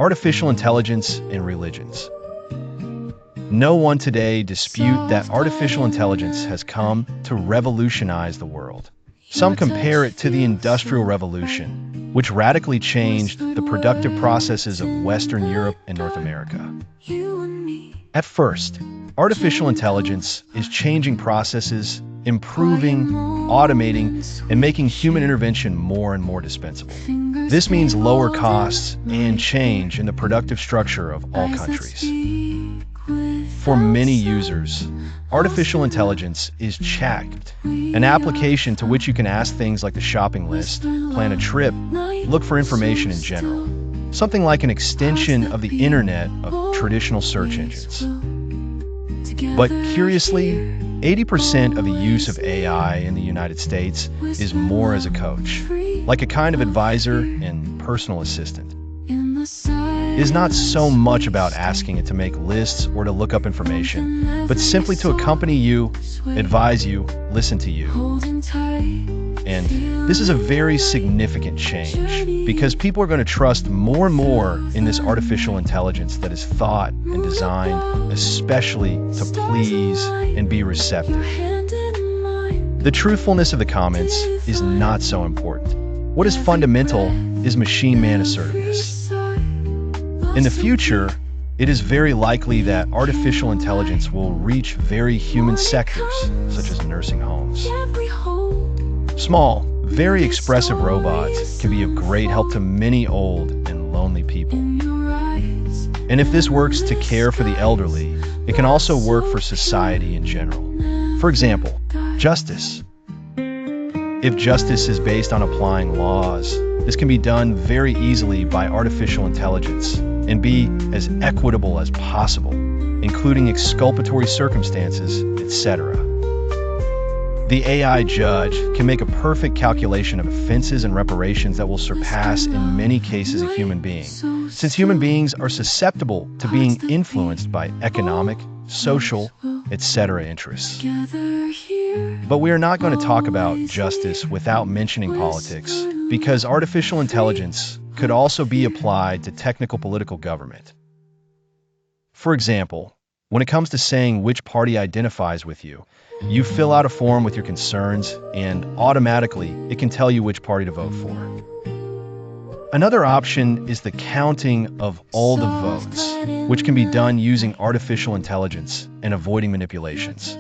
Artificial intelligence and religions. No one today dispute that artificial intelligence has come to revolutionize the world. Some compare it to the Industrial Revolution, which radically changed the productive processes of Western Europe and North America. At first, artificial intelligence is changing processes, improving, automating, and making human intervention more and more dispensable. This means lower costs and change in the productive structure of all countries. For many users, artificial intelligence is chat, an application to which you can ask things like the shopping list, plan a trip, look for information in general. Something like an extension of the internet of traditional search engines. But curiously, 80% of the use of AI in the United States is more as a coach, like a kind of advisor and personal assistant. It is not so much about asking it to make lists or to look up information, but simply to accompany you, advise you, listen to you. And this is a very significant change, because people are going to trust more and more in this artificial intelligence that is thought and designed especially to please and be receptive. The truthfulness of the comments is not so important. What is fundamental is machine-man assertiveness. In the future, it is very likely that artificial intelligence will reach very human sectors, such as nursing homes. Small, very expressive robots can be of great help to many old and lonely people. And if this works to care for the elderly, it can also work for society in general. For example, justice. If justice is based on applying laws, this can be done very easily by artificial intelligence and be as equitable as possible, including exculpatory circumstances, etc. The AI judge can make a perfect calculation of offenses and reparations that will surpass in many cases a human being, since human beings are susceptible to being influenced by economic, social, etc. interests. But we are not going to talk about justice without mentioning politics, because artificial intelligence could also be applied to technical political government. For example, when it comes to saying which party identifies with you, you fill out a form with your concerns, and automatically it can tell you which party to vote for. Another option is the counting of all the votes, which can be done using artificial intelligence and avoiding manipulations.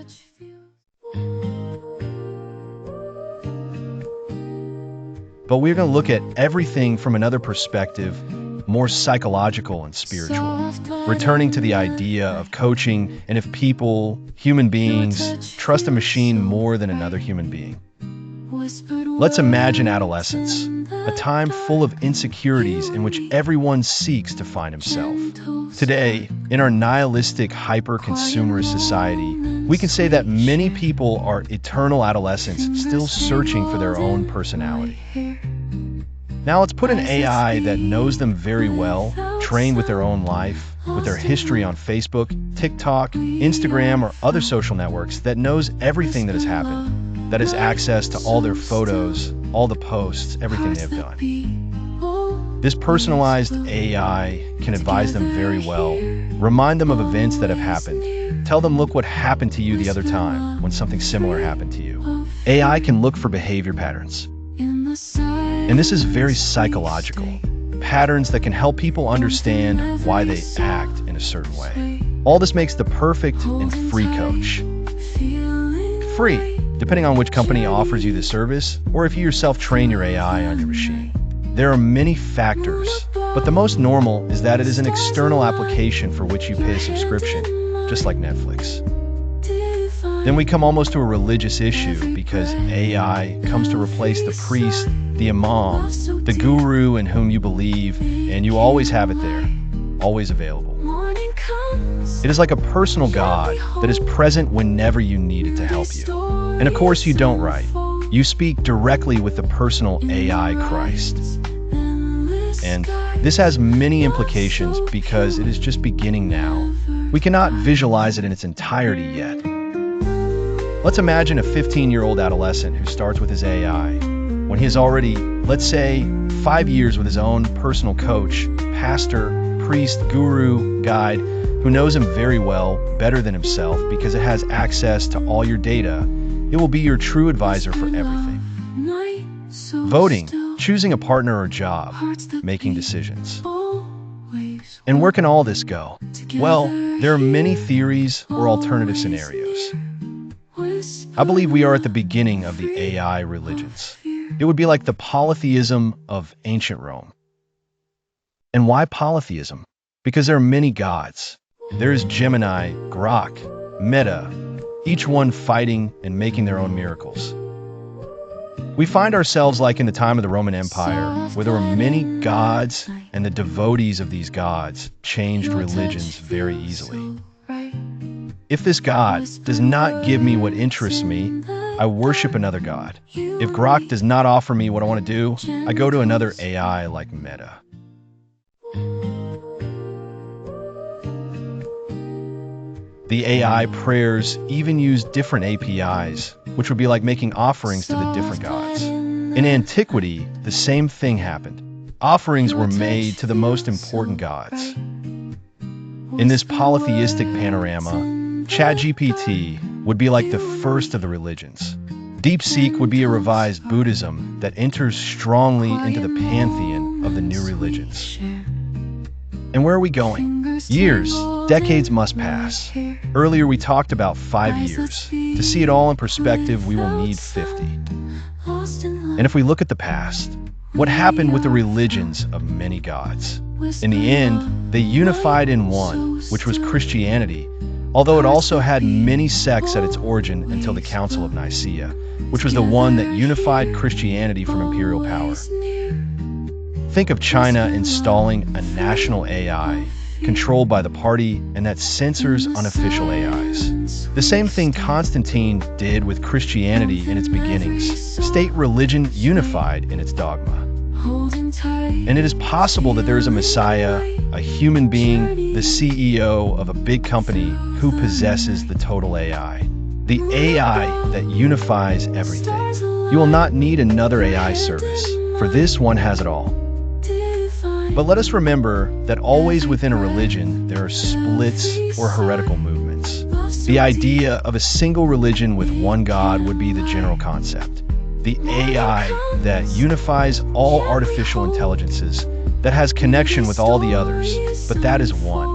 But we're going to look at everything from another perspective, more psychological and spiritual, returning to the idea of coaching and if people, human beings, trust a machine more than another human being. Let's imagine adolescence, a time full of insecurities in which everyone seeks to find himself. Today, in our nihilistic, hyper-consumerist society, we can say that many people are eternal adolescents still searching for their own personality. Now let's put an AI that knows them very well, trained with their own life, with their history on Facebook, TikTok, Instagram, or other social networks, that knows everything that has happened, that has access to all their photos, all the posts, everything they have done. This personalized AI can advise them very well, remind them of events that have happened, tell them, look what happened to you the other time when something similar happened to you. AI can look for behavior patterns. And this is very psychological. Patterns that can help people understand why they act in a certain way. All this makes the perfect and free coach. Free, depending on which company offers you the service, or if you yourself train your AI on your machine. There are many factors, but the most normal is that it is an external application for which you pay a subscription, just like Netflix. Then we come almost to a religious issue, because AI comes to replace the priest, the imam, the guru in whom you believe, and you always have it there, always available. It is like a personal God that is present whenever you need it to help you. And of course you don't write. You speak directly with the personal AI Christ. And this has many implications because it is just beginning now. We cannot visualize it in its entirety yet. Let's imagine a 15-year-old adolescent who starts with his AI, when he has already, let's say, 5 years with his own personal coach, pastor, priest, guru, guide, who knows him very well, better than himself, because it has access to all your data. It will be your true advisor for everything. Voting, choosing a partner or job, making decisions. And where can all this go? Well, there are many theories or alternative scenarios. I believe we are at the beginning of the AI religions. It would be like the polytheism of ancient Rome. And why polytheism? Because there are many gods. There is Gemini, Grok, Meta, each one fighting and making their own miracles. We find ourselves like in the time of the Roman Empire, where there were many gods, and the devotees of these gods changed religions very easily. If this god does not give me what interests me, I worship another god. If Grok does not offer me what I want to do, I go to another AI like Meta. The AI prayers even use different APIs, which would be like making offerings to the different gods. In antiquity, the same thing happened. Offerings were made to the most important gods. In this polytheistic panorama, ChatGPT would be like the first of the religions. DeepSeek would be a revised Buddhism that enters strongly into the pantheon of the new religions. And where are we going? Years, decades must pass. Earlier we talked about 5 years. To see it all in perspective, we will need 50. And if we look at the past, what happened with the religions of many gods? In the end, they unified in one, which was Christianity, although it also had many sects at its origin until the Council of Nicaea, which was the one that unified Christianity from imperial power. Think of China installing a national AI controlled by the party and that censors unofficial AIs. The same thing Constantine did with Christianity in its beginnings. State religion unified in its dogma. And it is possible that there is a messiah, a human being, the CEO of a big company who possesses the total AI. The AI that unifies everything. You will not need another AI service, for this one has it all. But let us remember that always within a religion, there are splits or heretical movements. The idea of a single religion with one God would be the general concept. The AI that unifies all artificial intelligences, that has connection with all the others, but that is one.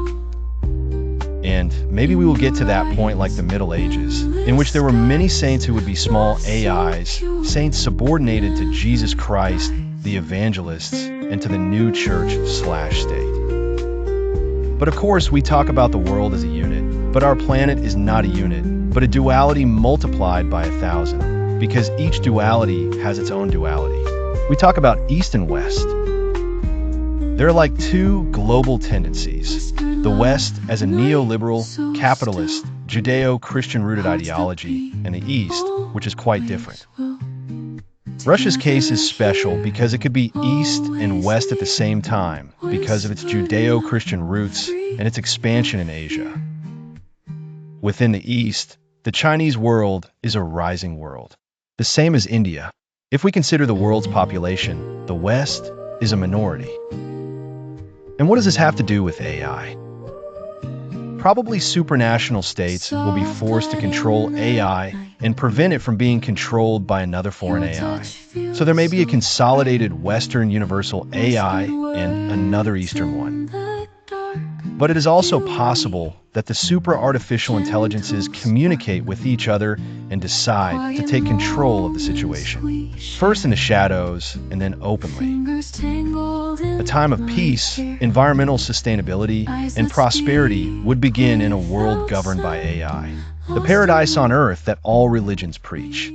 And maybe we will get to that point like the Middle Ages, in which there were many saints who would be small AIs, saints subordinated to Jesus Christ, the evangelists, and to the new church/state. But of course, we talk about the world as a unit, but our planet is not a unit, but a duality multiplied by 1,000, because each duality has its own duality. We talk about East and West. There are like two global tendencies. The West as a neoliberal, capitalist, Judeo-Christian rooted ideology, and the East, which is quite different. Russia's case is special because it could be East and West at the same time because of its Judeo-Christian roots and its expansion in Asia. Within the East, the Chinese world is a rising world, the same as India. If we consider the world's population, the West is a minority. And what does this have to do with AI? Probably supranational states will be forced to control AI and prevent it from being controlled by another foreign AI. So there may be a consolidated Western universal AI and another Eastern one. But it is also possible that the super-artificial intelligences communicate with each other and decide to take control of the situation. First in the shadows, and then openly. A time of peace, environmental sustainability, and prosperity would begin in a world governed by AI. The paradise on earth that all religions preach.